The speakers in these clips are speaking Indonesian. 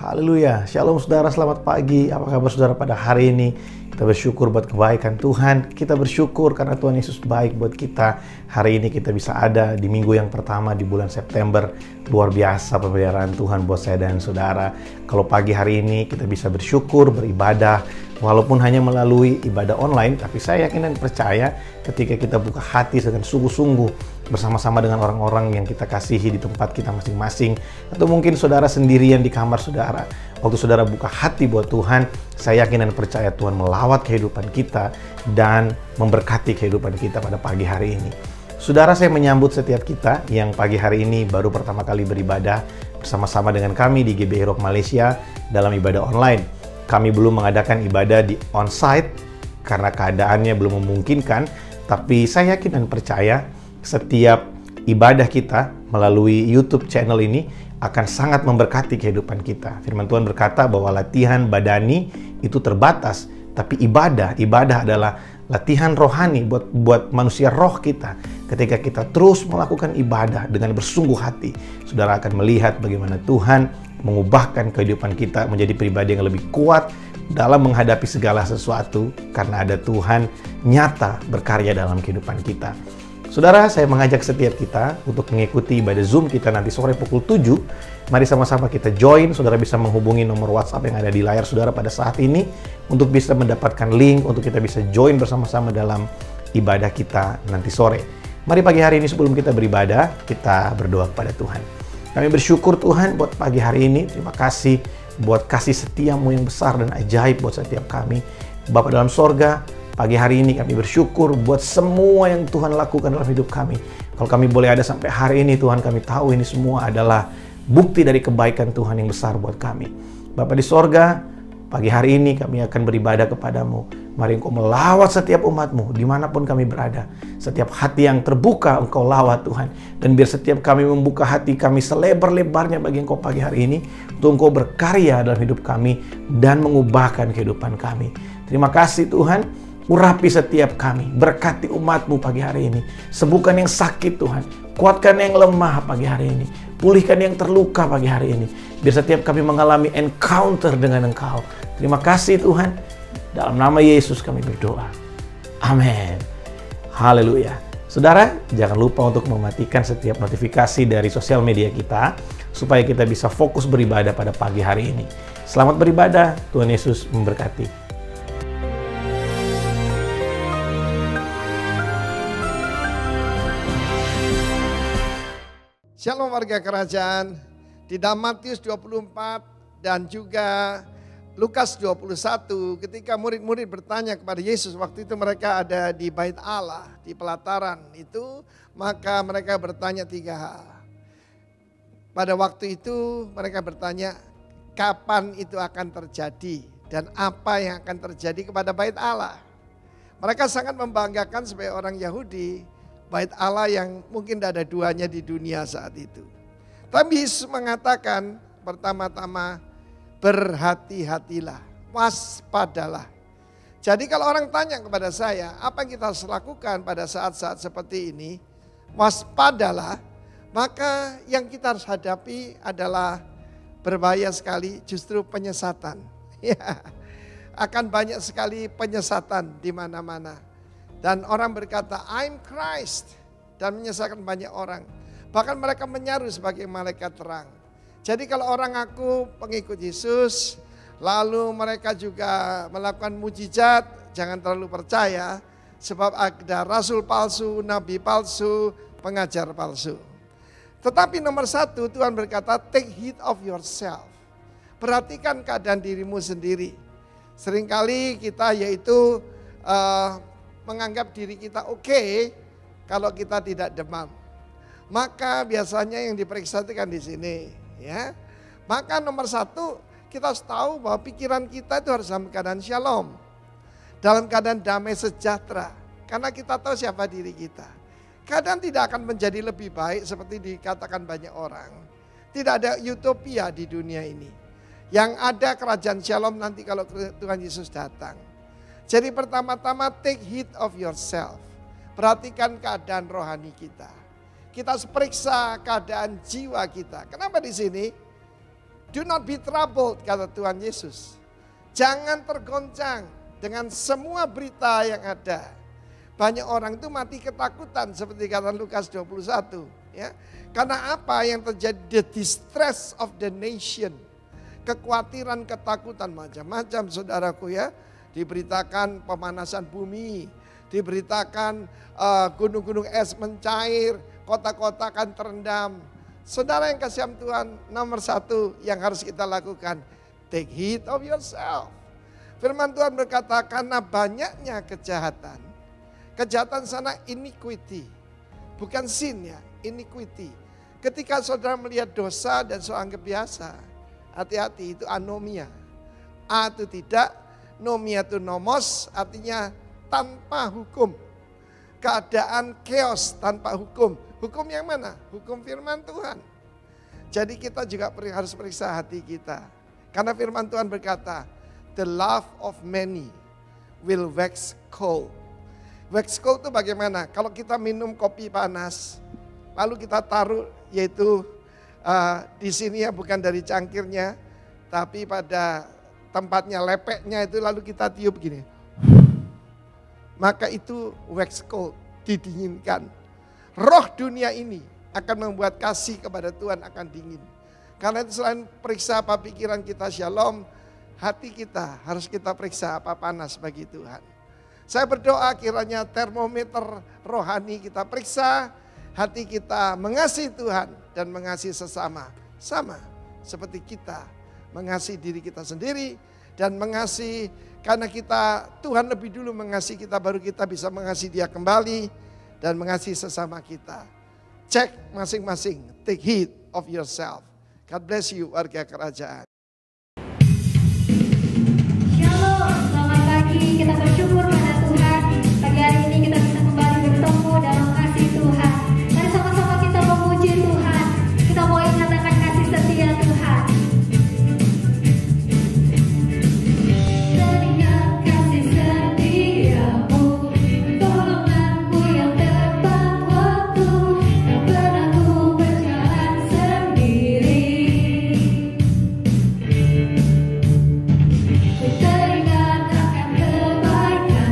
Haleluya. Shalom saudara, selamat pagi. Apa kabar saudara pada hari ini? Kita bersyukur buat kebaikan Tuhan. Kita bersyukur karena Tuhan Yesus baik buat kita. Hari ini kita bisa ada di minggu yang pertama di bulan September. Luar biasa pemeliharaan Tuhan buat saya dan saudara. Kalau pagi hari ini kita bisa bersyukur, beribadah. Walaupun hanya melalui ibadah online, tapi saya yakin dan percaya ketika kita buka hati dengan sungguh-sungguh bersama-sama dengan orang-orang yang kita kasihi di tempat kita masing-masing, atau mungkin saudara sendirian di kamar saudara. Waktu saudara buka hati buat Tuhan, saya yakin dan percaya Tuhan melawat kehidupan kita dan memberkati kehidupan kita pada pagi hari ini. Saudara, saya menyambut setiap kita yang pagi hari ini baru pertama kali beribadah bersama-sama dengan kami di GBI Rock Malaysia dalam ibadah online. Kami belum mengadakan ibadah di on-site karena keadaannya belum memungkinkan, tapi saya yakin dan percaya setiap ibadah kita melalui YouTube channel ini akan sangat memberkati kehidupan kita. Firman Tuhan berkata bahwa latihan badani itu terbatas, tapi ibadah adalah latihan rohani buat manusia roh kita. Ketika kita terus melakukan ibadah dengan bersungguh hati, saudara akan melihat bagaimana Tuhan mengubahkan kehidupan kita menjadi pribadi yang lebih kuat dalam menghadapi segala sesuatu karena ada Tuhan nyata berkarya dalam kehidupan kita. Saudara, saya mengajak setiap kita untuk mengikuti ibadah Zoom kita nanti sore pukul 7. Mari sama-sama kita join. Saudara bisa menghubungi nomor WhatsApp yang ada di layar saudara pada saat ini untuk bisa mendapatkan link untuk kita bisa join bersama-sama dalam ibadah kita nanti sore. Mari pagi hari ini sebelum kita beribadah, kita berdoa kepada Tuhan. Kami bersyukur Tuhan buat pagi hari ini. Terima kasih buat kasih setiamu yang besar dan ajaib buat setiap kami. Bapa dalam sorga, pagi hari ini kami bersyukur buat semua yang Tuhan lakukan dalam hidup kami. Kalau kami boleh ada sampai hari ini Tuhan, kami tahu ini semua adalah bukti dari kebaikan Tuhan yang besar buat kami. Bapa di sorga, pagi hari ini kami akan beribadah kepadamu. Mari Engkau melawat setiap umat-Mu dimanapun kami berada. Setiap hati yang terbuka Engkau lawat Tuhan. Dan biar setiap kami membuka hati kami selebar-lebarnya bagi Engkau pagi hari ini. Untuk Engkau berkarya dalam hidup kami dan mengubahkan kehidupan kami. Terima kasih Tuhan. Urapi setiap kami. Berkati umat-Mu pagi hari ini. Sembuhkan yang sakit Tuhan. Kuatkan yang lemah pagi hari ini. Pulihkan yang terluka pagi hari ini. Biar setiap kami mengalami encounter dengan Engkau. Terima kasih Tuhan. Dalam nama Yesus kami berdoa. Amin. Haleluya. Saudara, jangan lupa untuk mematikan setiap notifikasi dari sosial media kita supaya kita bisa fokus beribadah pada pagi hari ini. Selamat beribadah. Tuhan Yesus memberkati. Shalom warga kerajaan. Di dalam Matius 24 dan juga Lukas 21, ketika murid-murid bertanya kepada Yesus, waktu itu mereka ada di Bait Allah, di pelataran itu, maka mereka bertanya 3 hal. Pada waktu itu mereka bertanya, kapan itu akan terjadi dan apa yang akan terjadi kepada Bait Allah. Mereka sangat membanggakan sebagai orang Yahudi, Bait Allah yang mungkin tidak ada duanya di dunia saat itu. Tapi Yesus mengatakan pertama-tama, berhati-hatilah, waspadalah. Jadi kalau orang tanya kepada saya, apa yang kita harus lakukan pada saat-saat seperti ini? Waspadalah, maka yang kita harus hadapi adalah berbahaya sekali justru penyesatan. Ya, akan banyak sekali penyesatan di mana-mana. Dan orang berkata, I'm Christ, dan menyesatkan banyak orang. Bahkan mereka menyaru sebagai malaikat terang. Jadi kalau orang ngaku pengikut Yesus, lalu mereka juga melakukan mujizat, jangan terlalu percaya. Sebab ada rasul palsu, nabi palsu, pengajar palsu. Tetapi nomor 1 Tuhan berkata, take heed of yourself. Perhatikan keadaan dirimu sendiri. Seringkali kita yaitu menganggap diri kita oke kalau kita tidak demam. Maka biasanya yang diperiksa itu kan di sini. Ya, maka nomor 1 kita harus tahu bahwa pikiran kita itu harus dalam keadaan shalom, dalam keadaan damai sejahtera, karena kita tahu siapa diri kita. Keadaan tidak akan menjadi lebih baik seperti dikatakan banyak orang. Tidak ada utopia di dunia ini. Yang ada kerajaan shalom nanti kalau Tuhan Yesus datang. Jadi pertama-tama take heed of yourself. Perhatikan keadaan rohani kita. Kita harus periksa keadaan jiwa kita. Kenapa di sini? Do not be troubled, kata Tuhan Yesus. Jangan tergoncang dengan semua berita yang ada. Banyak orang itu mati ketakutan seperti kata Lukas 21. Ya. Karena apa yang terjadi? The distress of the nation. Kekhawatiran, ketakutan macam-macam saudaraku ya. Diberitakan pemanasan bumi. Diberitakan gunung-gunung es mencair. Kota-kota akan terendam. Saudara yang kasih Tuhan, nomor satu yang harus kita lakukan, take heed of yourself. Firman Tuhan berkata, karena banyaknya kejahatan. Kejahatan sana iniquity, bukan sin ya, iniquity. Ketika saudara melihat dosa dan saudara anggap biasa, hati-hati itu anomia. A itu tidak, nomia itu nomos, artinya tanpa hukum. Keadaan chaos tanpa hukum. Hukum yang mana? Hukum firman Tuhan. Jadi kita juga harus periksa hati kita. Karena firman Tuhan berkata, the love of many will wax cold. Wax cold itu bagaimana? Kalau kita minum kopi panas, lalu kita taruh yaitu di sini ya bukan dari cangkirnya, tapi pada tempatnya lepeknya itu lalu kita tiup gini. Maka itu wax cold, didinginkan. Roh dunia ini akan membuat kasih kepada Tuhan akan dingin. Karena itu selain periksa apa pikiran kita shalom, hati kita harus kita periksa apa panas bagi Tuhan. Saya berdoa kiranya termometer rohani kita periksa, hati kita mengasihi Tuhan dan mengasihi sesama. Sama seperti kita mengasihi diri kita sendiri dan mengasihi karena kita, Tuhan lebih dulu mengasihi kita baru kita bisa mengasihi dia kembali. Dan mengasihi sesama kita. Cek masing-masing. Take heed of yourself. God bless you warga kerajaan. Shalom, selamat pagi. Kita bersyukur pada Tuhan. Pagi hari ini kita bisa kembali bertemu dalam kasih Tuhan. Mari sama-sama kita memuji Tuhan. Kita mau nyatakan kasih setia Tuhan. Teringat kasih setiamu. Tolonganmu yang tepat waktu. Tak pernah ku berjalan sendiri. Ku teringat akan kebaikan.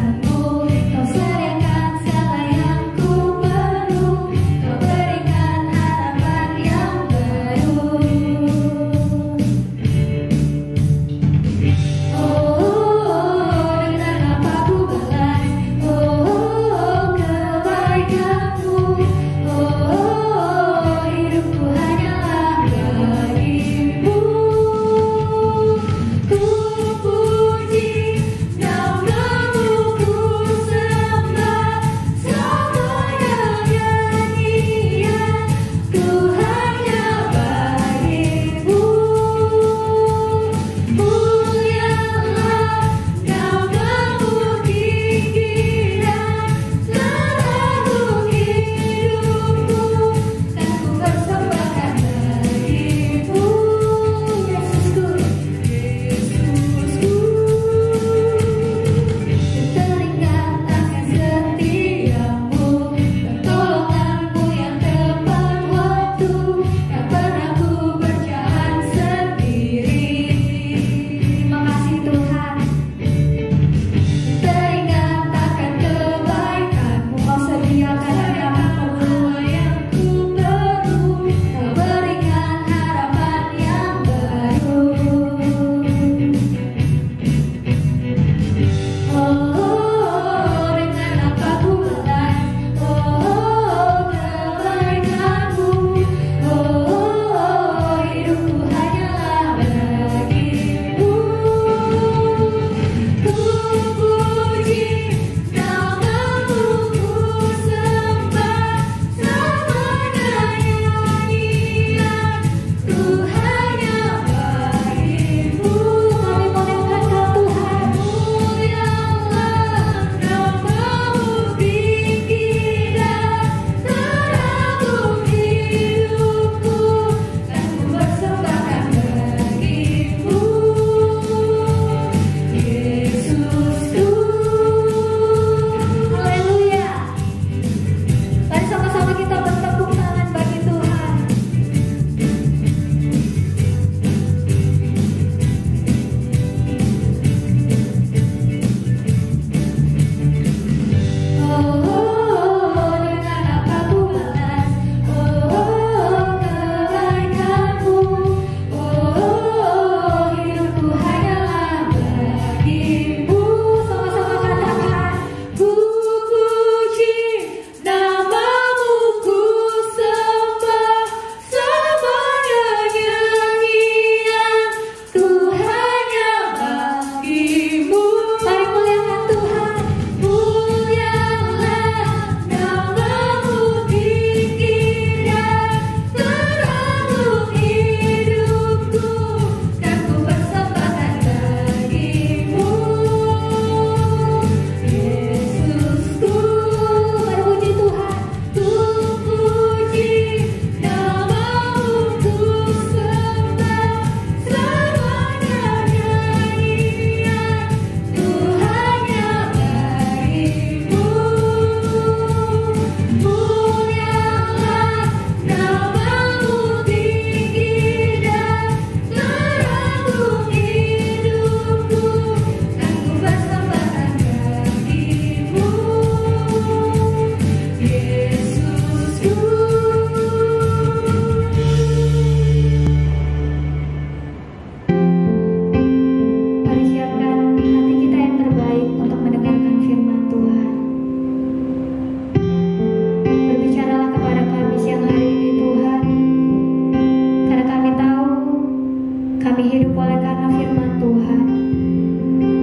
Kami hidup oleh karena firman Tuhan.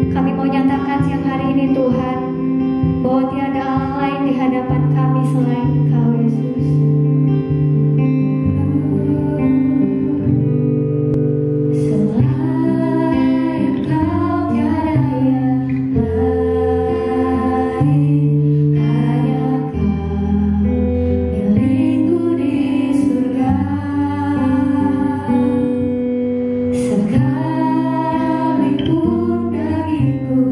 Kami mau nyatakan siang hari ini Tuhan, bahwa tiada Allah lain di hadapan kami selain Engkau Yesus. Selain Engkau tiada yang lain, hanya Kau milikku di surga. Sekalipun dagingku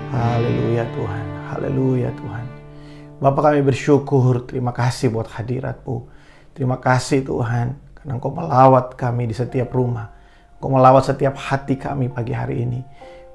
Haleluya Tuhan, haleluya Tuhan. Bapa, kami bersyukur, terima kasih buat hadirat-Mu. Terima kasih Tuhan, karena Engkau melawat kami di setiap rumah. Engkau melawat setiap hati kami pagi hari ini.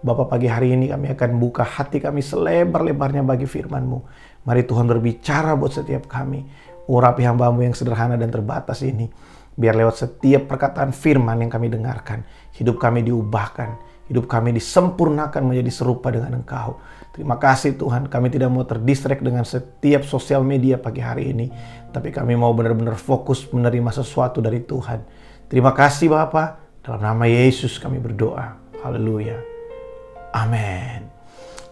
Bapa, pagi hari ini kami akan buka hati kami selebar-lebarnya bagi firman-Mu. Mari Tuhan berbicara buat setiap kami. Urapi hamba-Mu yang sederhana dan terbatas ini. Biar lewat setiap perkataan firman yang kami dengarkan, hidup kami diubahkan, hidup kami disempurnakan menjadi serupa dengan Engkau. Terima kasih Tuhan, kami tidak mau terdistract dengan setiap sosial media pagi hari ini, tapi kami mau benar-benar fokus menerima sesuatu dari Tuhan. Terima kasih Bapa, dalam nama Yesus kami berdoa. Haleluya. Amin.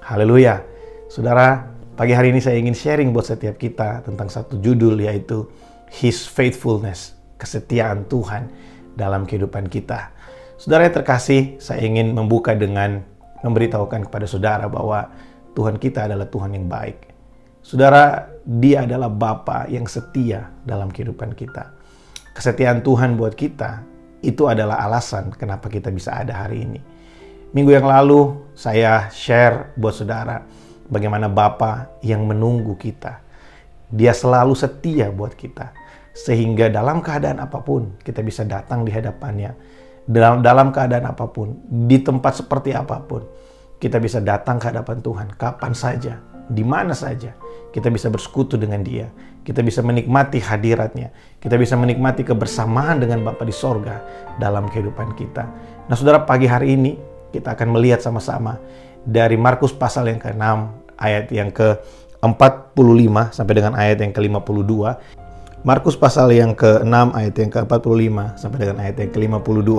Haleluya. Saudara, pagi hari ini saya ingin sharing buat setiap kita tentang satu judul, yaitu His Faithfulness, kesetiaan Tuhan dalam kehidupan kita. Saudara yang terkasih, saya ingin membuka dengan memberitahukan kepada saudara bahwa Tuhan kita adalah Tuhan yang baik. Saudara, Dia adalah Bapa yang setia dalam kehidupan kita. Kesetiaan Tuhan buat kita, itu adalah alasan kenapa kita bisa ada hari ini. Minggu yang lalu, saya share buat saudara bagaimana Bapa yang menunggu kita. Dia selalu setia buat kita. Sehingga dalam keadaan apapun, kita bisa datang di hadapannya. Dalam keadaan apapun, di tempat seperti apapun, kita bisa datang ke hadapan Tuhan kapan saja, di mana saja. Kita bisa bersekutu dengan Dia, kita bisa menikmati hadirat-Nya, kita bisa menikmati kebersamaan dengan Bapa di sorga dalam kehidupan kita. Nah saudara, pagi hari ini kita akan melihat sama-sama dari Markus pasal yang ke-6 ayat yang ke-45 sampai dengan ayat yang ke-52. Markus pasal yang ke-6 ayat yang ke-45 sampai dengan ayat yang ke-52.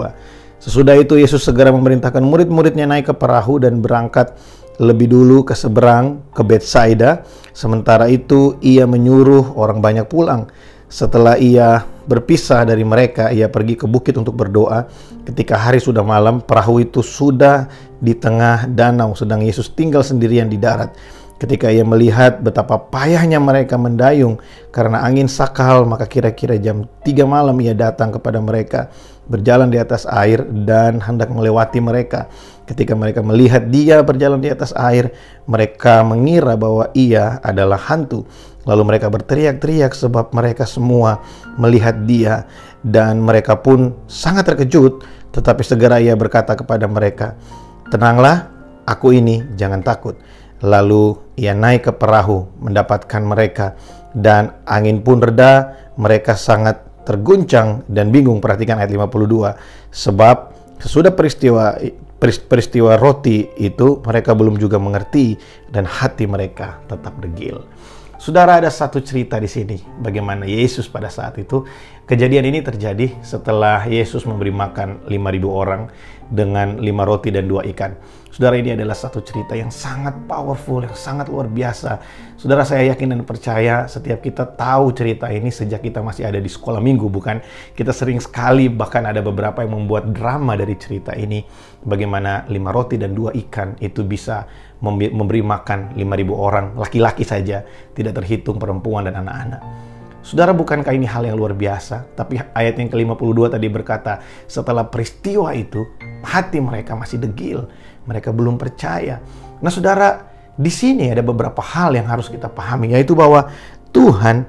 Sesudah itu Yesus segera memerintahkan murid-muridnya naik ke perahu dan berangkat lebih dulu ke seberang, ke Betsaida. Sementara itu ia menyuruh orang banyak pulang. Setelah ia berpisah dari mereka, ia pergi ke bukit untuk berdoa. Ketika hari sudah malam, perahu itu sudah di tengah danau, sedang Yesus tinggal sendirian di darat. Ketika ia melihat betapa payahnya mereka mendayung karena angin sakal, maka kira-kira jam 3 malam ia datang kepada mereka, berjalan di atas air dan hendak melewati mereka. Ketika mereka melihat Dia berjalan di atas air, mereka mengira bahwa Ia adalah hantu. Lalu mereka berteriak-teriak sebab mereka semua melihat Dia, dan mereka pun sangat terkejut. Tetapi segera Ia berkata kepada mereka, "Tenanglah, aku ini, jangan takut." Lalu ia naik ke perahu mendapatkan mereka, dan angin pun reda. Mereka sangat terguncang dan bingung. Perhatikan ayat 52. Sebab sesudah peristiwa roti itu, mereka belum juga mengerti dan hati mereka tetap degil. Saudara, ada satu cerita di sini bagaimana Yesus pada saat itu. Kejadian ini terjadi setelah Yesus memberi makan 5.000 orang dengan 5 roti dan 2 ikan. Saudara, ini adalah satu cerita yang sangat powerful, yang sangat luar biasa. Saudara, saya yakin dan percaya setiap kita tahu cerita ini sejak kita masih ada di sekolah minggu, bukan? Kita sering sekali, bahkan ada beberapa yang membuat drama dari cerita ini. Bagaimana 5 roti dan 2 ikan itu bisa memberi makan 5.000 orang, laki-laki saja, tidak terhitung perempuan dan anak-anak. Saudara, bukankah ini hal yang luar biasa? Tapi ayat yang ke-52 tadi berkata, setelah peristiwa itu, hati mereka masih degil. Mereka belum percaya. Nah saudara, di sini ada beberapa hal yang harus kita pahami, yaitu bahwa Tuhan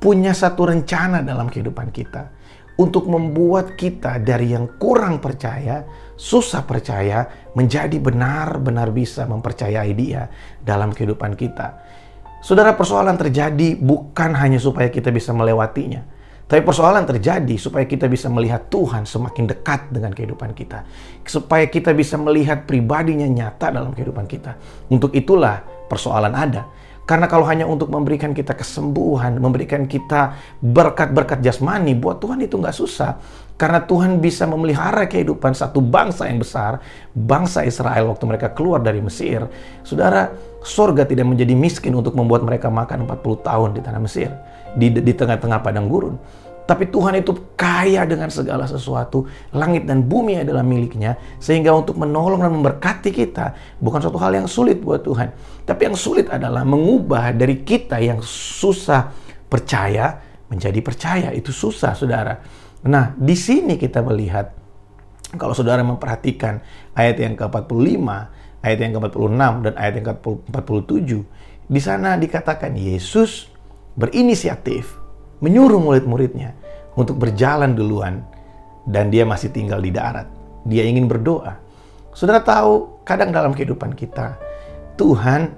punya satu rencana dalam kehidupan kita untuk membuat kita dari yang kurang percaya, susah percaya, menjadi benar-benar bisa mempercayai Dia dalam kehidupan kita. Saudara, persoalan terjadi bukan hanya supaya kita bisa melewatinya, tapi persoalan terjadi supaya kita bisa melihat Tuhan semakin dekat dengan kehidupan kita, supaya kita bisa melihat pribadinya nyata dalam kehidupan kita. Untuk itulah persoalan ada. Karena kalau hanya untuk memberikan kita kesembuhan, memberikan kita berkat-berkat jasmani, buat Tuhan itu nggak susah. Karena Tuhan bisa memelihara kehidupan satu bangsa yang besar, bangsa Israel waktu mereka keluar dari Mesir. Saudara, sorga tidak menjadi miskin untuk membuat mereka makan 40 tahun di tanah Mesir, di tengah-tengah padang gurun. Tapi Tuhan itu kaya dengan segala sesuatu. Langit dan bumi adalah miliknya. Sehingga untuk menolong dan memberkati kita bukan suatu hal yang sulit buat Tuhan. Tapi yang sulit adalah mengubah dari kita yang susah percaya menjadi percaya. Itu susah, saudara. Nah, di sini kita melihat, kalau saudara memperhatikan ayat yang ke-45, ayat yang ke-46, dan ayat yang ke-47, di sana dikatakan Yesus berinisiatif menyuruh murid-muridnya untuk berjalan duluan, dan dia masih tinggal di darat. Dia ingin berdoa. Saudara tahu, kadang dalam kehidupan kita, Tuhan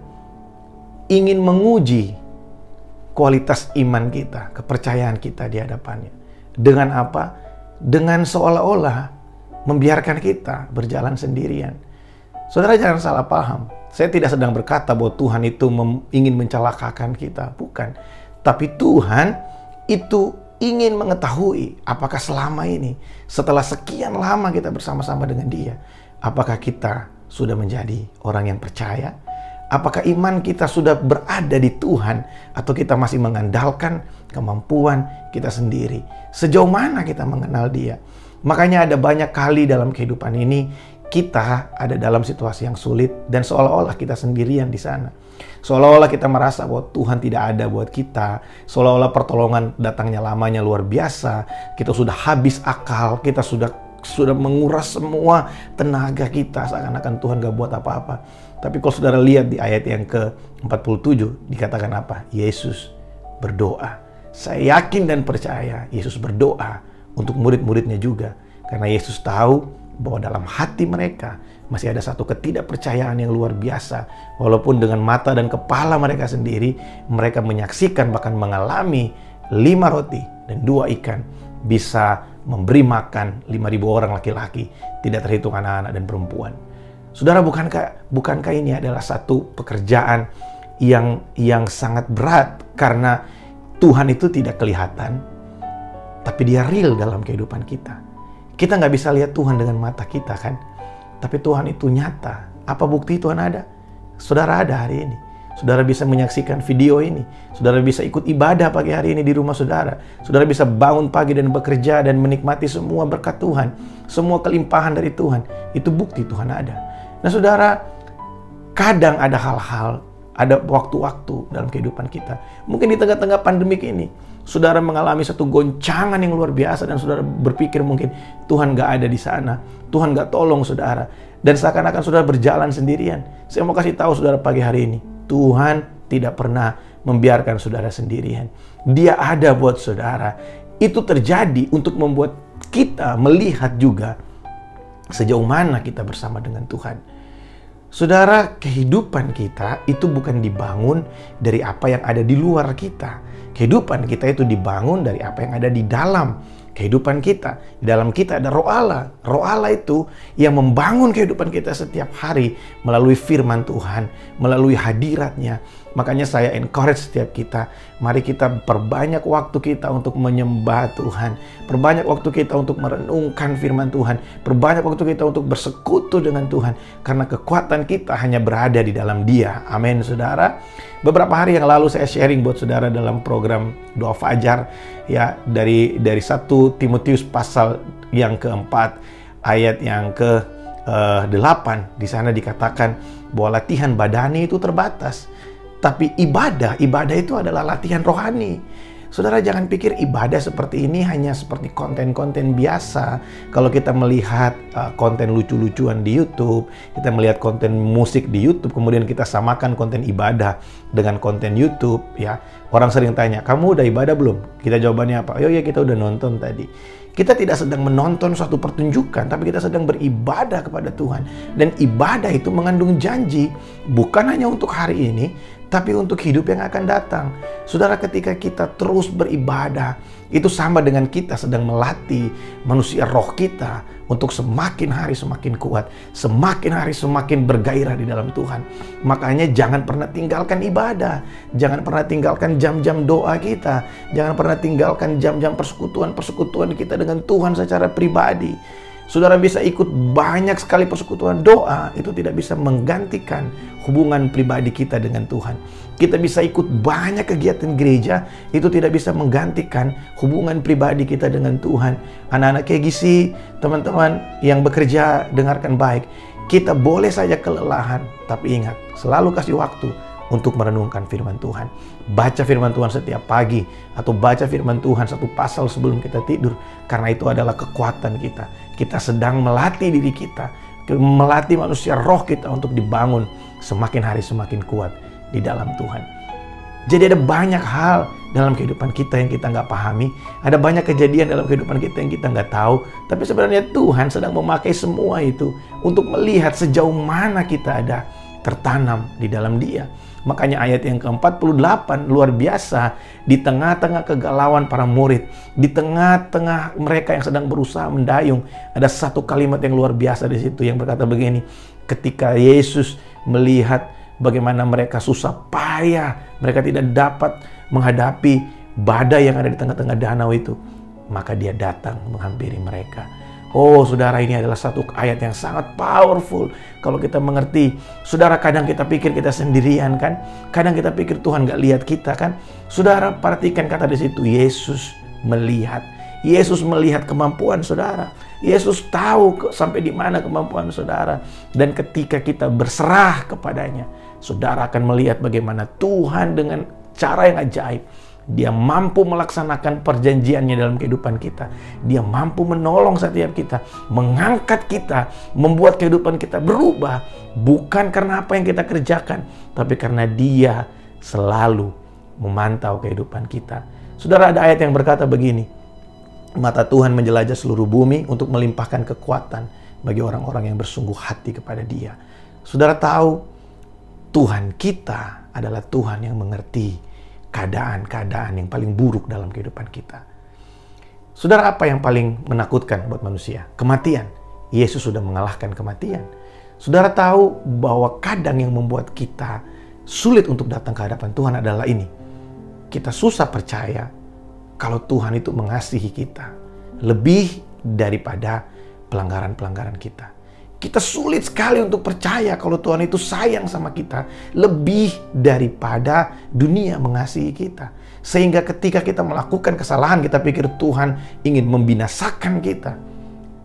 ingin menguji kualitas iman kita, kepercayaan kita di hadapannya. Dengan apa? Dengan seolah-olah membiarkan kita berjalan sendirian. Saudara jangan salah paham. Saya tidak sedang berkata bahwa Tuhan itu ingin mencelakakan kita. Bukan. Tapi Tuhan itu ingin mengetahui apakah selama ini, setelah sekian lama kita bersama-sama dengan Dia, apakah kita sudah menjadi orang yang percaya? Apakah iman kita sudah berada di Tuhan, atau kita masih mengandalkan kemampuan kita sendiri? Sejauh mana kita mengenal Dia? Makanya ada banyak kali dalam kehidupan ini kita ada dalam situasi yang sulit dan seolah-olah kita sendirian di sana. Seolah-olah kita merasa bahwa Tuhan tidak ada buat kita. Seolah-olah pertolongan datangnya lamanya luar biasa. Kita sudah habis akal. Kita sudah menguras semua tenaga kita. Seakan-akan Tuhan gak buat apa-apa. Tapi kalau saudara lihat di ayat yang ke-47, dikatakan apa? Yesus berdoa. Saya yakin dan percaya Yesus berdoa untuk murid-muridnya juga. Karena Yesus tahu bahwa dalam hati mereka masih ada satu ketidakpercayaan yang luar biasa. Walaupun dengan mata dan kepala mereka sendiri, mereka menyaksikan bahkan mengalami 5 roti dan 2 ikan bisa memberi makan 5.000 orang laki-laki, tidak terhitung anak-anak dan perempuan. Saudara, bukankah ini adalah satu pekerjaan yang sangat berat? Karena Tuhan itu tidak kelihatan, tapi Dia real dalam kehidupan kita. Kita nggak bisa lihat Tuhan dengan mata kita, kan? Tapi Tuhan itu nyata. Apa bukti Tuhan ada? Saudara ada hari ini. Saudara bisa menyaksikan video ini. Saudara bisa ikut ibadah pagi hari ini di rumah saudara. Saudara bisa bangun pagi dan bekerja dan menikmati semua berkat Tuhan. Semua kelimpahan dari Tuhan. Itu bukti Tuhan ada. Nah saudara, kadang ada hal-hal, ada waktu-waktu dalam kehidupan kita. Mungkin di tengah-tengah pandemik ini, saudara mengalami satu goncangan yang luar biasa dan saudara berpikir mungkin Tuhan gak ada di sana. Tuhan gak tolong saudara. Dan seakan-akan saudara berjalan sendirian. Saya mau kasih tahu saudara pagi hari ini, Tuhan tidak pernah membiarkan saudara sendirian. Dia ada buat saudara. Itu terjadi untuk membuat kita melihat juga sejauh mana kita bersama dengan Tuhan. Saudara, kehidupan kita itu bukan dibangun dari apa yang ada di luar kita. Kehidupan kita itu dibangun dari apa yang ada di dalam kehidupan kita. Di dalam kita ada Roh Allah. Roh Allah itu yang membangun kehidupan kita setiap hari melalui firman Tuhan, melalui hadiratnya. Makanya saya encourage setiap kita, mari kita perbanyak waktu kita untuk menyembah Tuhan. Perbanyak waktu kita untuk merenungkan firman Tuhan. Perbanyak waktu kita untuk bersekutu dengan Tuhan. Karena kekuatan kita hanya berada di dalam Dia. Amin, saudara. Beberapa hari yang lalu saya sharing buat saudara dalam program Doa Fajar, ya, dari 1 Timotius pasal yang keempat, ayat yang ke-8. Di sana dikatakan bahwa latihan badani itu terbatas. Tapi ibadah itu adalah latihan rohani. Saudara jangan pikir ibadah seperti ini hanya seperti konten-konten biasa. Kalau kita melihat konten lucu-lucuan di YouTube, kita melihat konten musik di YouTube, kemudian kita samakan konten ibadah dengan konten YouTube, ya. Orang sering tanya, kamu udah ibadah belum? Kita jawabannya apa? Oh ya, kita udah nonton tadi. Kita tidak sedang menonton suatu pertunjukan, tapi kita sedang beribadah kepada Tuhan. Dan ibadah itu mengandung janji, bukan hanya untuk hari ini, tapi untuk hidup yang akan datang. Saudara, ketika kita terus beribadah, itu sama dengan kita sedang melatih manusia roh kita untuk semakin hari semakin kuat, semakin hari semakin bergairah di dalam Tuhan. Makanya jangan pernah tinggalkan ibadah, jangan pernah tinggalkan jam-jam doa kita, jangan pernah tinggalkan jam-jam persekutuan kita dengan Tuhan secara pribadi. Saudara bisa ikut banyak sekali persekutuan doa, itu tidak bisa menggantikan hubungan pribadi kita dengan Tuhan. Kita bisa ikut banyak kegiatan gereja, itu tidak bisa menggantikan hubungan pribadi kita dengan Tuhan. Anak-anak KGC, teman-teman yang bekerja, dengarkan baik. Kita boleh saja kelelahan, tapi ingat, selalu kasih waktu untuk merenungkan firman Tuhan. Baca firman Tuhan setiap pagi, atau baca firman Tuhan satu pasal sebelum kita tidur, karena itu adalah kekuatan kita. Kita sedang melatih diri kita, melatih manusia roh kita untuk dibangun semakin hari semakin kuat di dalam Tuhan. Jadi ada banyak hal dalam kehidupan kita yang kita nggak pahami, ada banyak kejadian dalam kehidupan kita yang kita nggak tahu, tapi sebenarnya Tuhan sedang memakai semua itu untuk melihat sejauh mana kita ada tertanam di dalam Dia. Makanya ayat yang ke-48 luar biasa. Di tengah-tengah kegalauan para murid, di tengah-tengah mereka yang sedang berusaha mendayung, ada satu kalimat yang luar biasa di situ yang berkata begini. Ketika Yesus melihat bagaimana mereka susah payah, mereka tidak dapat menghadapi badai yang ada di tengah-tengah danau itu, maka Dia datang menghampiri mereka. Oh saudara, ini adalah satu ayat yang sangat powerful kalau kita mengerti. Saudara, kadang kita pikir kita sendirian kan? Kadang kita pikir Tuhan gak lihat kita kan? Saudara, perhatikan kata di situ, Yesus melihat. Yesus melihat kemampuan saudara. Yesus tahu sampai di mana kemampuan saudara. Dan ketika kita berserah kepadanya, saudara akan melihat bagaimana Tuhan dengan cara yang ajaib, Dia mampu melaksanakan perjanjiannya dalam kehidupan kita. Dia mampu menolong setiap kita, mengangkat kita, membuat kehidupan kita berubah. Bukan karena apa yang kita kerjakan, tapi karena Dia selalu memantau kehidupan kita. Saudara, ada ayat yang berkata begini, mata Tuhan menjelajah seluruh bumi untuk melimpahkan kekuatan bagi orang-orang yang bersungguh hati kepada Dia. Saudara tahu, Tuhan kita adalah Tuhan yang mengerti keadaan-keadaan yang paling buruk dalam kehidupan kita. Saudara, apa yang paling menakutkan buat manusia? Kematian. Yesus sudah mengalahkan kematian. Saudara tahu bahwa kadang yang membuat kita sulit untuk datang ke hadapan Tuhan adalah ini. Kita susah percaya kalau Tuhan itu mengasihi kita lebih daripada pelanggaran-pelanggaran kita. Kita sulit sekali untuk percaya kalau Tuhan itu sayang sama kita lebih daripada dunia mengasihi kita. Sehingga ketika kita melakukan kesalahan, kita pikir Tuhan ingin membinasakan kita.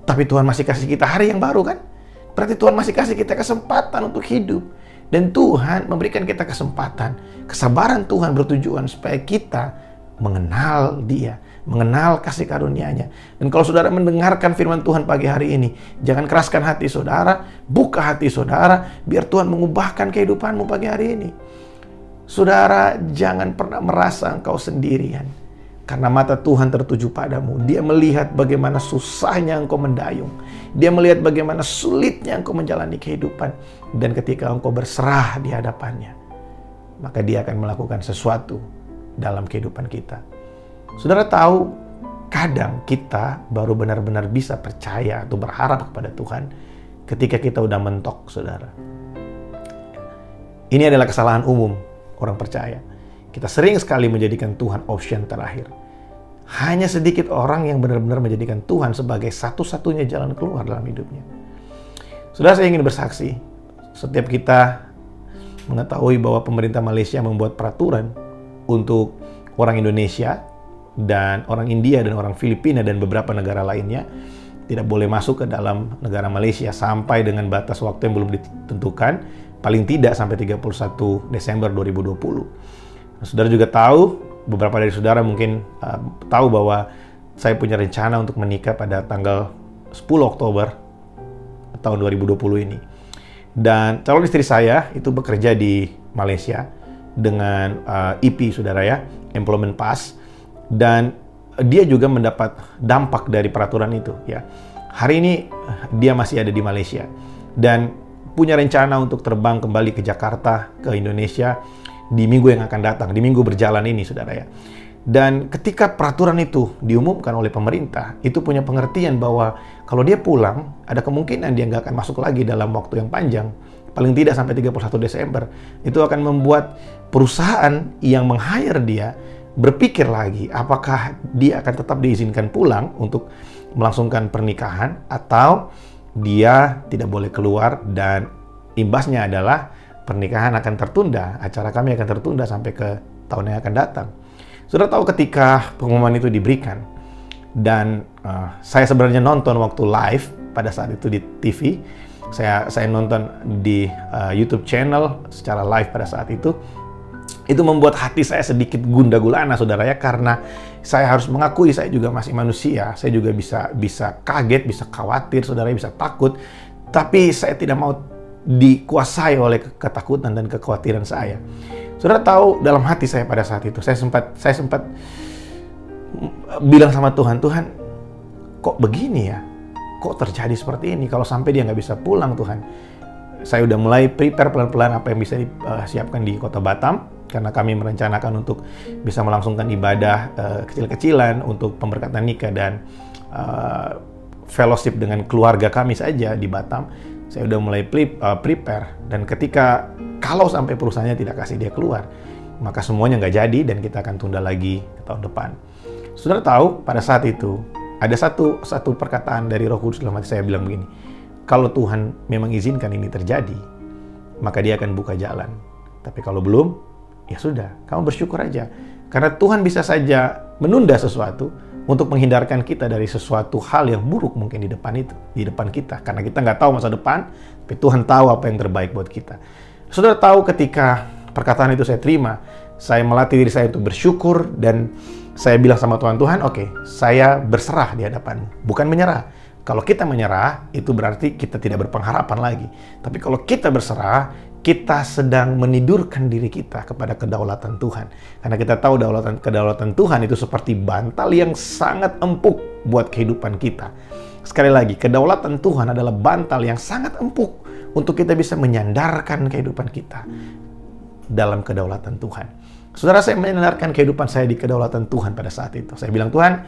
Tapi Tuhan masih kasih kita hari yang baru kan? Berarti Tuhan masih kasih kita kesempatan untuk hidup. Dan Tuhan memberikan kita kesempatan. Kesabaran Tuhan bertujuan supaya kita mengenal Dia, mengenal kasih karunia-Nya. Dan kalau saudara mendengarkan firman Tuhan pagi hari ini, jangan keraskan hati saudara, buka hati saudara, biar Tuhan mengubahkan kehidupanmu pagi hari ini. Saudara, jangan pernah merasa engkau sendirian, karena mata Tuhan tertuju padamu. Dia melihat bagaimana susahnya engkau mendayung, Dia melihat bagaimana sulitnya engkau menjalani kehidupan. Dan ketika engkau berserah di hadapannya, maka Dia akan melakukan sesuatu dalam kehidupan kita. Saudara tahu, kadang kita baru benar-benar bisa percaya atau berharap kepada Tuhan ketika kita udah mentok, saudara. Ini adalah kesalahan umum orang percaya. Kita sering sekali menjadikan Tuhan option terakhir. Hanya sedikit orang yang benar-benar menjadikan Tuhan sebagai satu-satunya jalan keluar dalam hidupnya. Saudara, saya ingin bersaksi, setiap kita mengetahui bahwa pemerintah Malaysia membuat peraturan untuk orang Indonesia dan orang India dan orang Filipina dan beberapa negara lainnya tidak boleh masuk ke dalam negara Malaysia sampai dengan batas waktu yang belum ditentukan, paling tidak sampai 31 Desember 2020. Nah, saudara juga tahu, beberapa dari saudara mungkin tahu bahwa saya punya rencana untuk menikah pada tanggal 10 Oktober tahun 2020 ini. Dan calon istri saya itu bekerja di Malaysia dengan EP, saudara ya, Employment Pass. Dan dia juga mendapat dampak dari peraturan itu, ya. Hari ini dia masih ada di Malaysia dan punya rencana untuk terbang kembali ke Jakarta, ke Indonesia di minggu yang akan datang, di minggu berjalan ini, saudara ya. Dan ketika peraturan itu diumumkan oleh pemerintah, itu punya pengertian bahwa kalau dia pulang, ada kemungkinan dia nggak akan masuk lagi dalam waktu yang panjang, paling tidak sampai 31 Desember. Itu akan membuat perusahaan yang meng-hire dia berpikir lagi apakah dia akan tetap diizinkan pulang untuk melangsungkan pernikahan atau dia tidak boleh keluar, dan imbasnya adalah pernikahan akan tertunda, acara kami akan tertunda sampai ke tahun yang akan datang. Sudah tahu ketika pengumuman itu diberikan, dan saya sebenarnya nonton waktu live pada saat itu di TV, saya nonton di YouTube channel secara live pada saat itu membuat hati saya sedikit gundah gulana, saudara ya, karena saya harus mengakui saya juga masih manusia, saya juga bisa kaget, bisa khawatir, saudara, bisa takut, tapi saya tidak mau dikuasai oleh ketakutan dan kekhawatiran saya. Saudara tahu dalam hati saya pada saat itu, saya sempat bilang sama Tuhan, Tuhan, kok begini ya? Kok terjadi seperti ini? Kalau sampai dia nggak bisa pulang, Tuhan. Saya udah mulai prepare pelan-pelan apa yang bisa disiapkan di kota Batam, karena kami merencanakan untuk bisa melangsungkan ibadah kecil-kecilan untuk pemberkatan nikah dan fellowship dengan keluarga kami saja di Batam. Saya udah mulai prepare, dan ketika kalau sampai perusahaannya tidak kasih dia keluar, maka semuanya nggak jadi dan kita akan tunda lagi ke tahun depan. Saudara tahu pada saat itu ada satu perkataan dari Roh Kudus dalam hati saya bilang begini, kalau Tuhan memang izinkan ini terjadi, maka dia akan buka jalan. Tapi kalau belum, ya sudah, kamu bersyukur aja. Karena Tuhan bisa saja menunda sesuatu untuk menghindarkan kita dari sesuatu hal yang buruk mungkin di depan kita. Karena kita nggak tahu masa depan, tapi Tuhan tahu apa yang terbaik buat kita. Saudara tahu ketika perkataan itu saya terima, saya melatih diri saya untuk bersyukur, dan saya bilang sama Tuhan, Tuhan, oke, saya berserah di hadapan-Mu, bukan menyerah. Kalau kita menyerah, itu berarti kita tidak berpengharapan lagi. Tapi kalau kita berserah, kita sedang menidurkan diri kita kepada kedaulatan Tuhan. Karena kita tahu kedaulatan Tuhan itu seperti bantal yang sangat empuk buat kehidupan kita. Sekali lagi, kedaulatan Tuhan adalah bantal yang sangat empuk untuk kita bisa menyandarkan kehidupan kita dalam kedaulatan Tuhan. Saudara, saya menyandarkan kehidupan saya di kedaulatan Tuhan pada saat itu. Saya bilang, Tuhan,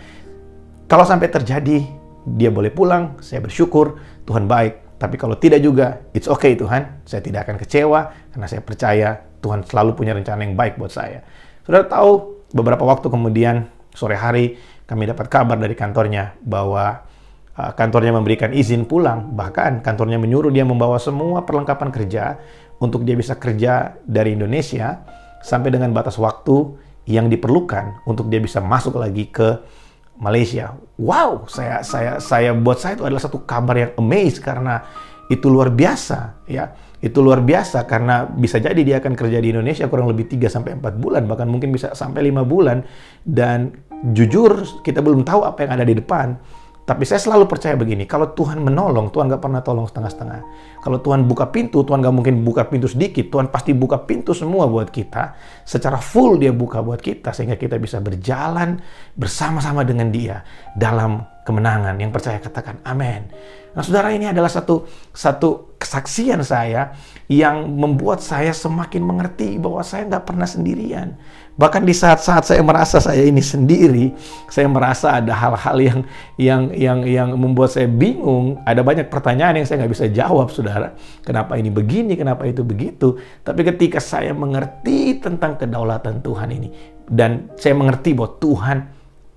kalau sampai terjadi, dia boleh pulang, saya bersyukur, Tuhan baik. Tapi kalau tidak juga, it's okay Tuhan, saya tidak akan kecewa, karena saya percaya Tuhan selalu punya rencana yang baik buat saya. Saudara tahu, beberapa waktu kemudian, sore hari, kami dapat kabar dari kantornya bahwa kantornya memberikan izin pulang. Bahkan kantornya menyuruh dia membawa semua perlengkapan kerja untuk dia bisa kerja dari Indonesia sampai dengan batas waktu yang diperlukan untuk dia bisa masuk lagi ke Malaysia. Wow, buat saya itu adalah satu kabar yang amazed, karena itu luar biasa, ya. Itu luar biasa karena bisa jadi dia akan kerja di Indonesia kurang lebih 3-4 bulan, bahkan mungkin bisa sampai 5 bulan. Dan jujur, kita belum tahu apa yang ada di depan. Tapi saya selalu percaya begini, kalau Tuhan menolong, Tuhan gak pernah tolong setengah-setengah. Kalau Tuhan buka pintu, Tuhan gak mungkin buka pintu sedikit. Tuhan pasti buka pintu semua buat kita. Secara full dia buka buat kita, sehingga kita bisa berjalan bersama-sama dengan dia dalam kemenangan. Yang percaya katakan amin. Nah saudara, ini adalah satu kesaksian saya yang membuat saya semakin mengerti bahwa saya nggak pernah sendirian. Bahkan di saat-saat saya merasa saya ini sendiri, saya merasa ada hal-hal yang membuat saya bingung. Ada banyak pertanyaan yang saya nggak bisa jawab, saudara. Kenapa ini begini, kenapa itu begitu. Tapi ketika saya mengerti tentang kedaulatan Tuhan ini, dan saya mengerti bahwa Tuhan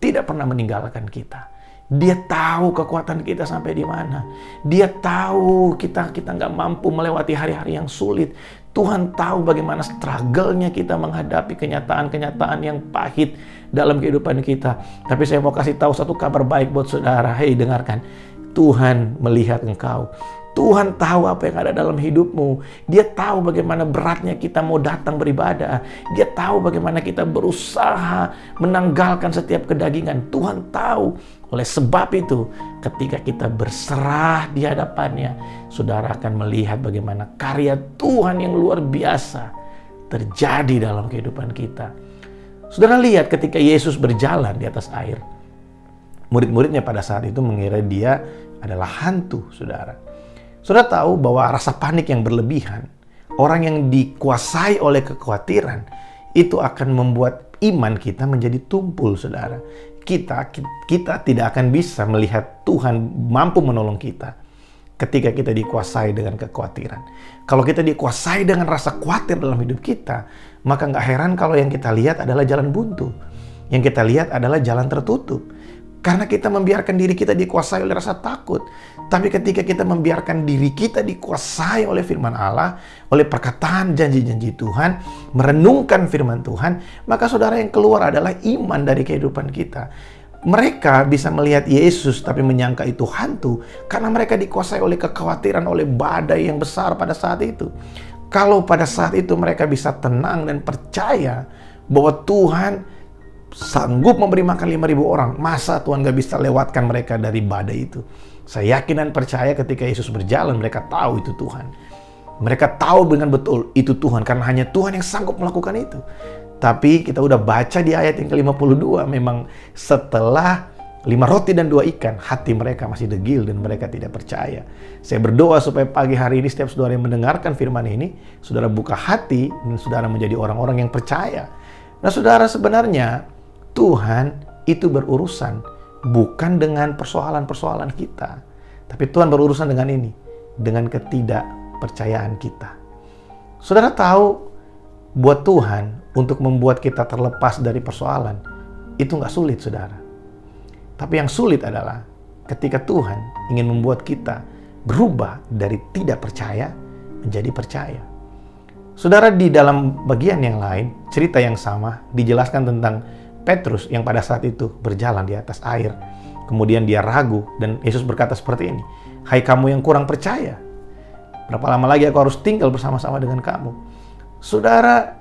tidak pernah meninggalkan kita. Dia tahu kekuatan kita sampai di mana. Dia tahu kita nggak mampu melewati hari-hari yang sulit. Tuhan tahu bagaimana struggle-nya kita menghadapi kenyataan-kenyataan yang pahit dalam kehidupan kita. Tapi saya mau kasih tahu satu kabar baik buat saudara. Hei, dengarkan. Tuhan melihat engkau. Tuhan tahu apa yang ada dalam hidupmu. Dia tahu bagaimana beratnya kita mau datang beribadah. Dia tahu bagaimana kita berusaha menanggalkan setiap kedagingan. Tuhan tahu. Oleh sebab itu, ketika kita berserah di hadapannya, saudara akan melihat bagaimana karya Tuhan yang luar biasa terjadi dalam kehidupan kita. Saudara lihat ketika Yesus berjalan di atas air. murid-muridnya pada saat itu mengira dia adalah hantu, saudara. Saudara tahu bahwa rasa panik yang berlebihan, orang yang dikuasai oleh kekhawatiran, itu akan membuat iman kita menjadi tumpul, saudara. Kita tidak akan bisa melihat Tuhan mampu menolong kita ketika kita dikuasai dengan kekhawatiran. Kalau kita dikuasai dengan rasa khawatir dalam hidup kita, maka nggak heran kalau yang kita lihat adalah jalan buntu. Yang kita lihat adalah jalan tertutup. Karena kita membiarkan diri kita dikuasai oleh rasa takut. Tapi ketika kita membiarkan diri kita dikuasai oleh firman Allah, oleh perkataan janji-janji Tuhan, merenungkan firman Tuhan, maka saudara yang keluar adalah iman dari kehidupan kita. Mereka bisa melihat Yesus tapi menyangka itu hantu karena mereka dikuasai oleh kekhawatiran, oleh badai yang besar pada saat itu. Kalau pada saat itu mereka bisa tenang dan percaya bahwa Tuhan sanggup memberi makan 5.000 orang, masa Tuhan gak bisa lewatkan mereka dari badai itu? Saya yakin dan percaya ketika Yesus berjalan, mereka tahu itu Tuhan. Mereka tahu dengan betul itu Tuhan, karena hanya Tuhan yang sanggup melakukan itu. Tapi kita udah baca di ayat yang ke-52, memang setelah 5 roti dan 2 ikan, hati mereka masih degil dan mereka tidak percaya. Saya berdoa supaya pagi hari ini setiap saudara yang mendengarkan firman ini, saudara buka hati dan saudara menjadi orang-orang yang percaya. Nah saudara, sebenarnya Tuhan itu berurusan bukan dengan persoalan-persoalan kita, tapi Tuhan berurusan dengan ini, dengan ketidakpercayaan kita. Saudara tahu, buat Tuhan untuk membuat kita terlepas dari persoalan itu nggak sulit, saudara. Tapi yang sulit adalah ketika Tuhan ingin membuat kita berubah dari tidak percaya menjadi percaya. Saudara, di dalam bagian yang lain, cerita yang sama dijelaskan tentang Petrus yang pada saat itu berjalan di atas air. Kemudian dia ragu dan Yesus berkata seperti ini, "Hai kamu yang kurang percaya, berapa lama lagi aku harus tinggal bersama-sama dengan kamu?" Saudara,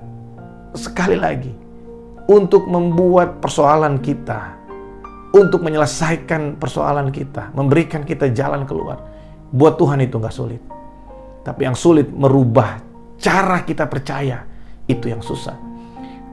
sekali lagi, untuk membuat persoalan kita, untuk menyelesaikan persoalan kita, memberikan kita jalan keluar, buat Tuhan itu nggak sulit. Tapi yang sulit merubah cara kita percaya, itu yang susah.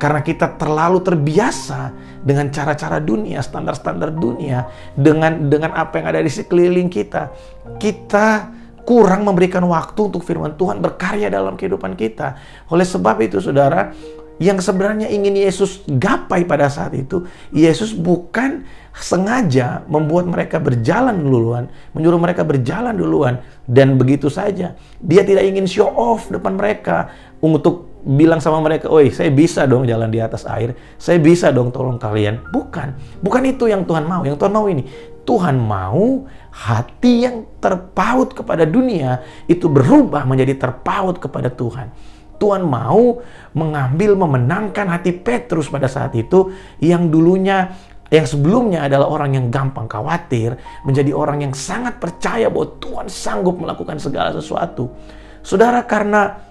Karena kita terlalu terbiasa dengan cara-cara dunia, standar-standar dunia, dengan apa yang ada di sekeliling kita. Kita kurang memberikan waktu untuk firman Tuhan berkarya dalam kehidupan kita. Oleh sebab itu, saudara, yang sebenarnya ingin Yesus gapai pada saat itu, Yesus bukan sengaja membuat mereka berjalan duluan, menyuruh mereka berjalan duluan, dan begitu saja. Dia tidak ingin show off depan mereka untuk bilang sama mereka, "Oi, saya bisa dong jalan di atas air, saya bisa dong tolong kalian." Bukan itu yang Tuhan mau. Yang Tuhan mau ini, Tuhan mau hati yang terpaut kepada dunia itu berubah menjadi terpaut kepada Tuhan. Tuhan mau memenangkan hati Petrus pada saat itu, yang sebelumnya adalah orang yang gampang khawatir, menjadi orang yang sangat percaya bahwa Tuhan sanggup melakukan segala sesuatu. Saudara, karena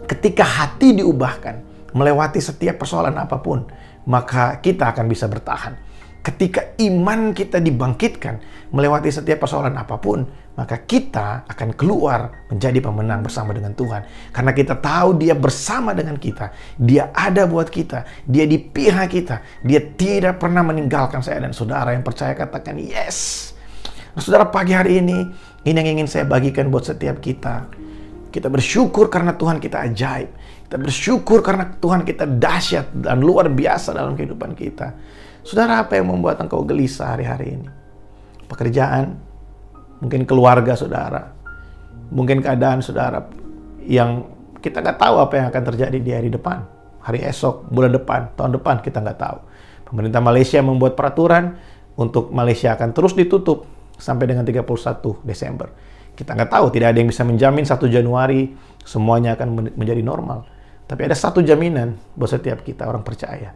ketika hati diubahkan melewati setiap persoalan apapun, maka kita akan bisa bertahan. Ketika iman kita dibangkitkan melewati setiap persoalan apapun, maka kita akan keluar menjadi pemenang bersama dengan Tuhan. Karena kita tahu Dia bersama dengan kita. Dia ada buat kita. Dia di pihak kita. Dia tidak pernah meninggalkan saya dan saudara. Yang percaya katakan yes. Nah, saudara, pagi hari ini yang ingin saya bagikan buat setiap kita. Kita bersyukur karena Tuhan kita ajaib. Kita bersyukur karena Tuhan kita dahsyat dan luar biasa dalam kehidupan kita. Saudara, apa yang membuat engkau gelisah hari-hari ini? Pekerjaan, mungkin keluarga saudara, mungkin keadaan saudara yang kita nggak tahu apa yang akan terjadi di hari depan, hari esok, bulan depan, tahun depan, kita nggak tahu. Pemerintah Malaysia membuat peraturan untuk Malaysia akan terus ditutup sampai dengan 31 Desember. Kita nggak tahu, tidak ada yang bisa menjamin 1 Januari semuanya akan menjadi normal. Tapi ada satu jaminan buat setiap kita orang percaya.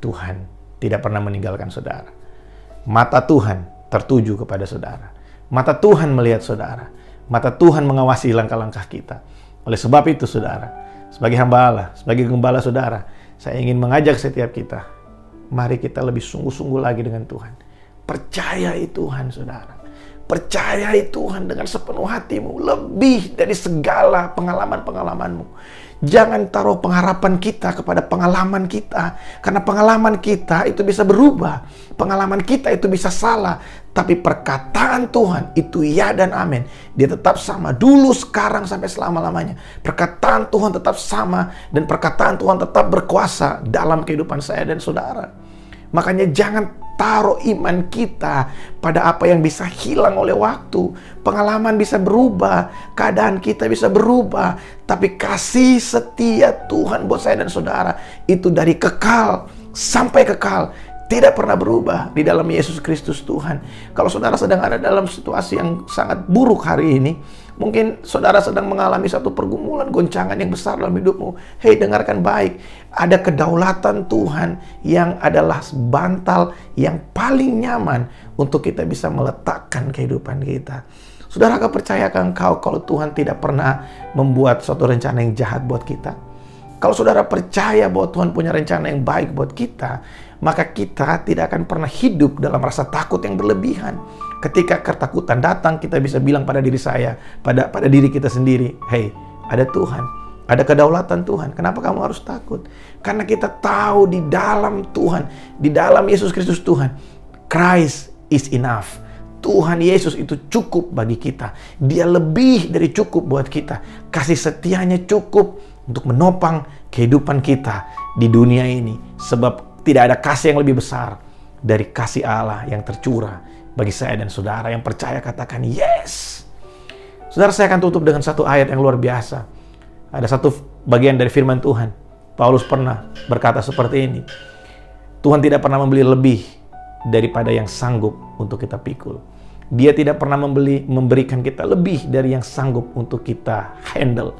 Tuhan tidak pernah meninggalkan saudara. Mata Tuhan tertuju kepada saudara. Mata Tuhan melihat saudara. Mata Tuhan mengawasi langkah-langkah kita. Oleh sebab itu, saudara, sebagai hamba Allah, sebagai gembala saudara, saya ingin mengajak setiap kita, mari kita lebih sungguh-sungguh lagi dengan Tuhan. Percayai Tuhan, saudara. Percayai Tuhan dengan sepenuh hatimu, lebih dari segala pengalaman-pengalamanmu. Jangan taruh pengharapan kita kepada pengalaman kita, karena pengalaman kita itu bisa berubah, pengalaman kita itu bisa salah, tapi perkataan Tuhan itu ya dan amin. Dia tetap sama dulu, sekarang, sampai selama-lamanya. Perkataan Tuhan tetap sama, dan perkataan Tuhan tetap berkuasa dalam kehidupan saya dan saudara. Makanya jangan taruh iman kita pada apa yang bisa hilang oleh waktu. Pengalaman bisa berubah, keadaan kita bisa berubah, tapi kasih setia Tuhan buat saya dan saudara itu dari kekal sampai kekal, tidak pernah berubah di dalam Yesus Kristus Tuhan. Kalau saudara sedang ada dalam situasi yang sangat buruk hari ini, mungkin saudara sedang mengalami satu pergumulan, goncangan yang besar dalam hidupmu. Hei, dengarkan baik. Ada kedaulatan Tuhan yang adalah bantal yang paling nyaman untuk kita bisa meletakkan kehidupan kita. Saudara, percayakah engkau kalau Tuhan tidak pernah membuat suatu rencana yang jahat buat kita? Kalau saudara percaya bahwa Tuhan punya rencana yang baik buat kita, maka kita tidak akan pernah hidup dalam rasa takut yang berlebihan. Ketika ketakutan datang, kita bisa bilang pada diri saya, pada diri kita sendiri, hey, ada Tuhan, ada kedaulatan Tuhan. Kenapa kamu harus takut? Karena kita tahu di dalam Tuhan, di dalam Yesus Kristus Tuhan, Christ is enough. Tuhan Yesus itu cukup bagi kita. Dia lebih dari cukup buat kita. Kasih setianya cukup untuk menopang kehidupan kita di dunia ini. Sebab tidak ada kasih yang lebih besar dari kasih Allah yang tercurah bagi saya dan saudara. Yang percaya katakan yes. Saudara, saya akan tutup dengan satu ayat yang luar biasa. Ada satu bagian dari firman Tuhan. Paulus pernah berkata seperti ini. Tuhan tidak pernah membeli lebih daripada yang sanggup untuk kita pikul. Dia tidak pernah memberikan kita lebih dari yang sanggup untuk kita handle.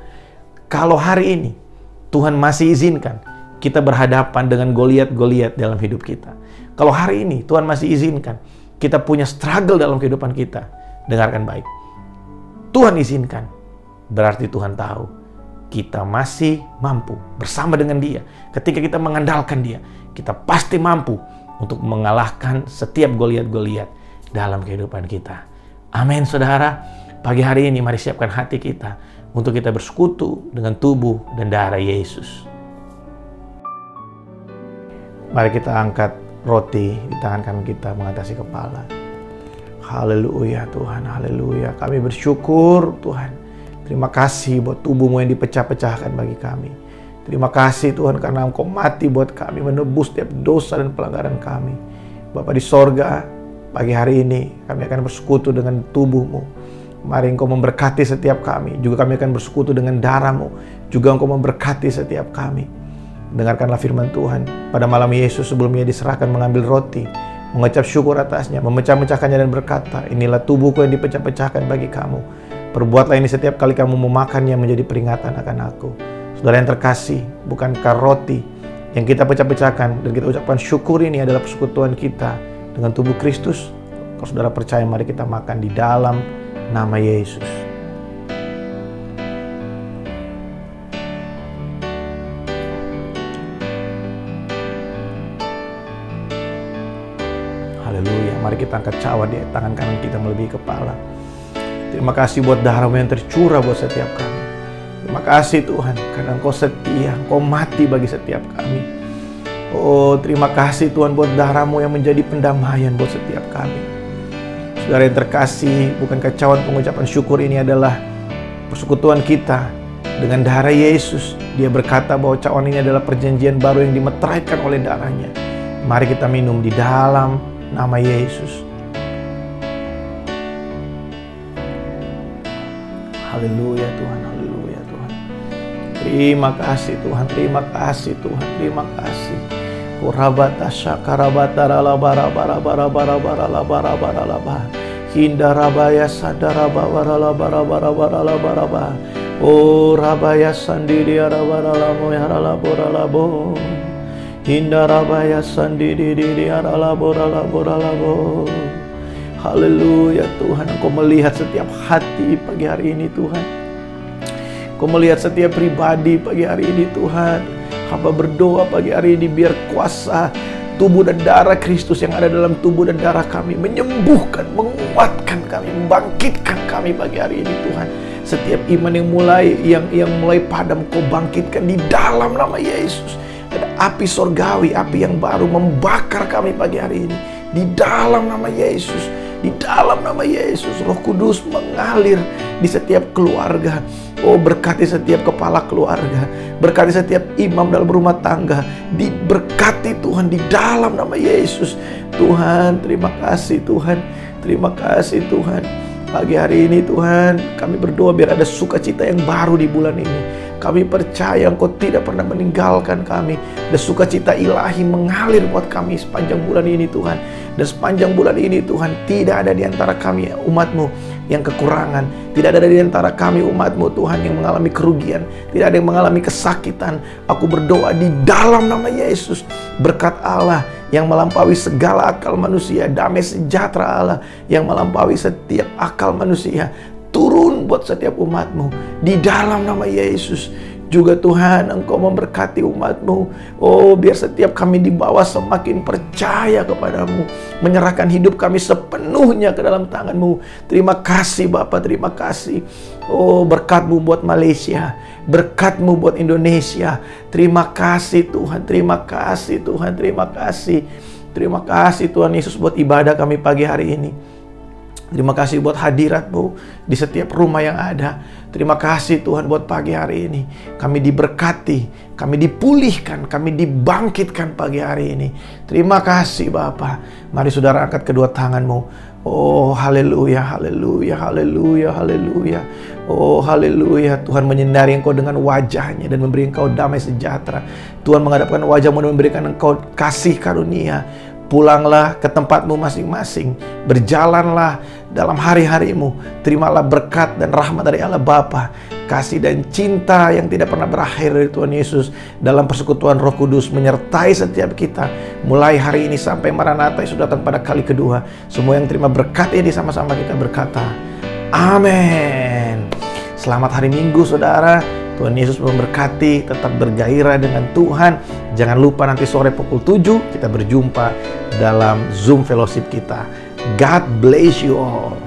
Kalau hari ini Tuhan masih izinkan kita berhadapan dengan Goliat-Goliat dalam hidup kita. Kalau hari ini Tuhan masih izinkan kita punya struggle dalam kehidupan kita, dengarkan baik. Tuhan izinkan, berarti Tuhan tahu kita masih mampu bersama dengan Dia. Ketika kita mengandalkan Dia, kita pasti mampu untuk mengalahkan setiap Goliat-Goliat dalam kehidupan kita. Amin, saudara. Pagi hari ini mari siapkan hati kita untuk kita bersekutu dengan tubuh dan darah Yesus. Mari kita angkat roti di tangan kanan kita mengatasi kepala. Haleluya Tuhan, haleluya. Kami bersyukur Tuhan. Terima kasih buat tubuh-Mu yang dipecah-pecahkan bagi kami. Terima kasih Tuhan karena Engkau mati buat kami, menebus setiap dosa dan pelanggaran kami. Bapa di sorga, pagi hari ini kami akan bersekutu dengan tubuh-Mu. Mari Engkau memberkati setiap kami. Juga kami akan bersekutu dengan darah-Mu. Juga Engkau memberkati setiap kami. Dengarkanlah firman Tuhan. Pada malam Yesus sebelum Ia diserahkan mengambil roti, mengucap syukur atasnya, memecah-mecahkannya dan berkata, inilah tubuhku yang dipecah-pecahkan bagi kamu. Perbuatlah ini setiap kali kamu memakannya menjadi peringatan akan aku. Saudara yang terkasih, bukankah roti yang kita pecah-pecahkan dan kita ucapkan syukur ini adalah persekutuan kita dengan tubuh Kristus? Kalau saudara percaya, mari kita makan di dalam nama Yesus. Haleluya. Mari kita angkat cawan di tangan kanan kita melebihi kepala. Terima kasih buat darah-Mu yang tercurah buat setiap kami. Terima kasih Tuhan karena Engkau setia, Engkau mati bagi setiap kami. Oh, terima kasih Tuhan buat darah-Mu yang menjadi pendamaian buat setiap kami. Saudara yang terkasih, bukankah cawan pengucapan syukur ini adalah persekutuan kita dengan darah Yesus? Dia berkata bahwa cawan ini adalah perjanjian baru yang dimeteraikan oleh darahnya. Mari kita minum di dalam nama Yesus. Haleluya Tuhan, haleluya Tuhan. Terima kasih Tuhan, terima kasih Tuhan, terima kasih. Kurabata syakarabata ralabara bara bara bara bara labara bara laba. Hindarabaya sadaraba waralabara bara bara labara ba. Oh rabaya sandiri arabara lamo yaralabora labo. Hindarabaya sandiri diri aralabora labora labo. Haleluya Tuhan, Engkau melihat setiap hati pagi hari ini Tuhan. Engkau melihat setiap pribadi pagi hari ini Tuhan. Hamba berdoa pagi hari ini biar kuasa tubuh dan darah Kristus yang ada dalam tubuh dan darah kami, menyembuhkan, menguatkan kami, membangkitkan kami pagi hari ini Tuhan. Setiap iman yang mulai padam, Kau bangkitkan di dalam nama Yesus. Ada api sorgawi, api yang baru membakar kami pagi hari ini di dalam nama Yesus. Di dalam nama Yesus, Roh Kudus mengalir di setiap keluarga. Oh, berkati setiap kepala keluarga, berkati setiap imam dalam rumah tangga, diberkati Tuhan di dalam nama Yesus. Tuhan, terima kasih Tuhan, terima kasih Tuhan. Pagi hari ini Tuhan, kami berdoa biar ada sukacita yang baru di bulan ini. Kami percaya Engkau tidak pernah meninggalkan kami. Ada sukacita ilahi mengalir buat kami sepanjang bulan ini Tuhan. Dan sepanjang bulan ini Tuhan, tidak ada di antara kami umat-Mu yang kekurangan. Tidak ada di antara kami umat-Mu Tuhan yang mengalami kerugian. Tidak ada yang mengalami kesakitan. Aku berdoa di dalam nama Yesus, berkat Allah yang melampaui segala akal manusia, damai sejahtera Allah yang melampaui setiap akal manusia, turun buat setiap umat-Mu di dalam nama Yesus. Juga Tuhan, Engkau memberkati umat-Mu. Oh, biar setiap kami di bawah semakin percaya kepadamu, menyerahkan hidup kami sepenuhnya ke dalam tangan-Mu. Terima kasih Bapa, terima kasih. Oh, berkat-Mu buat Malaysia, berkat-Mu buat Indonesia. Terima kasih Tuhan, terima kasih Tuhan, terima kasih. Terima kasih Tuhan Yesus buat ibadah kami pagi hari ini. Terima kasih buat hadirat-Mu di setiap rumah yang ada. Terima kasih Tuhan buat pagi hari ini. Kami diberkati, kami dipulihkan, kami dibangkitkan pagi hari ini. Terima kasih Bapa. Mari saudara angkat kedua tangan-Mu. Oh, haleluya, haleluya, haleluya, haleluya. Oh, haleluya. Tuhan menyinari engkau dengan wajahnya dan memberi engkau damai sejahtera. Tuhan menghadapkan wajah-Mu dan memberikan engkau kasih karunia. Pulanglah ke tempatmu masing-masing. Berjalanlah dalam hari-harimu. Terimalah berkat dan rahmat dari Allah Bapa, kasih dan cinta yang tidak pernah berakhir dari Tuhan Yesus dalam persekutuan Roh Kudus menyertai setiap kita mulai hari ini sampai Maranatha yang sudah datang pada kali kedua. Semua yang terima berkat ini sama-sama kita berkata amin. Selamat hari Minggu saudara. Tuhan Yesus memberkati, tetap bergairah dengan Tuhan. Jangan lupa nanti sore pukul 7 kita berjumpa dalam Zoom Fellowship kita. God bless you all.